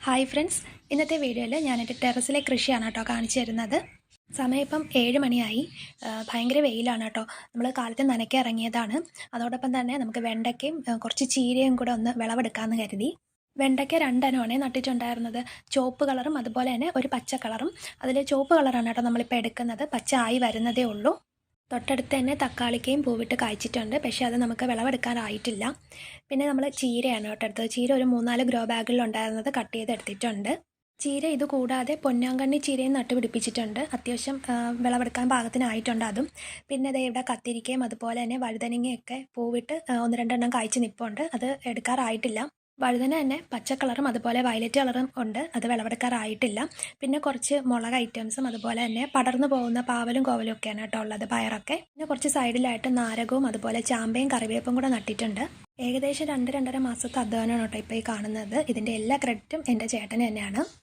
Hi friends, ഇന്നത്തെ വീഡിയോയിൽ ഞാനെൻ്റെ ടെറസിലെ കൃഷിയാണ് കേട്ടോ കാണിച്ചു തരുന്നത്. സമയം ഇപ്പം 7 മണിയായി. ഭയങ്കര വെയിലാണ് കേട്ടോ. നമ്മൾ കാലത്ത് നനയ്ക്കാൻ ഇറങ്ങിയതാണ്. അതോടൊപ്പം തന്നെ നമുക്ക് വെണ്ടയ്ക്കയും കുറച്ച് ചീരയും കൂടെ ഒന്ന് വിളവെടുക്കാമെന്ന് കരുതി. വെണ്ടയ്ക്ക 2 ഇനമാണ് നട്ടിട്ടുണ്ടായിരുന്നത്. ചുവപ്പ് കളറും അതുപോലെ തന്നെ ഒരു പച്ച കളറും. അതിൽ ചുവപ്പ് കളറാണ് കേട്ടോ നമ്മളിപ്പോൾ എടുക്കുന്നത്. പച്ച ആയി വരുന്നതേ ഉള്ളൂ. തൊട്ടടുത്ത് തന്നെ തക്കാളിക്കയും പൂവിട്ട് കായ്ച്ചിട്ടുണ്ട്, പക്ഷേ അത് നമുക്ക് വിളവെടുക്കാനായിട്ടില്ല. പിന്നെ നമ്മൾ ചീരയാണ് കേട്ടോ എടുത്തത്. ചീര ഒരു 3-4 ഗ്രോ ബാഗിലുണ്ടായിരുന്നത് കട്ട് ചെയ്തെടുത്തിട്ടുണ്ട്. ചീര ഇത് കൂടാതെ പൊന്നാങ്കണ്ണി ചീരയും നട്ടുപിടിപ്പിച്ചിട്ടുണ്ട്. അത്യാവശ്യം വിളവെടുക്കാൻ പാകത്തിനായിട്ടുണ്ട് അതും. പിന്നെ ദേ ഇവിടെ കത്തിരിക്കയും അതുപോലെ തന്നെ വഴുതനങ്ങയൊക്കെ പൂവിട്ട് 1-2 എണ്ണം കായ്ച്ച് നിൽപ്പുണ്ട്. അത് എടുക്കാറായിട്ടില്ല. വഴുതന തന്നെ പച്ച കളറും അതുപോലെ വയലറ്റ് കളറും ഉണ്ട്. അത് വിളവെടുക്കാറായിട്ടില്ല. പിന്നെ കുറച്ച് മുളക് ഐറ്റംസും അതുപോലെ തന്നെ പടർന്നു പോകുന്ന പാവലും കോവലും ഒക്കെയാണ് കേട്ടോ ഉള്ളത്, പയറൊക്കെ. പിന്നെ കുറച്ച് സൈഡിലായിട്ട് നാരകവും അതുപോലെ ചാമ്പയും കറിവേപ്പും കൂടെ നട്ടിട്ടുണ്ട്. ഏകദേശം 2-2.5 മാസത്തെ അധ്വാനമാണ് കേട്ടോ ഇപ്പോൾ ഈ കാണുന്നത്. ഇതിൻ്റെ എല്ലാ ക്രെഡിറ്റും എൻ്റെ ചേട്ടന് തന്നെയാണ്.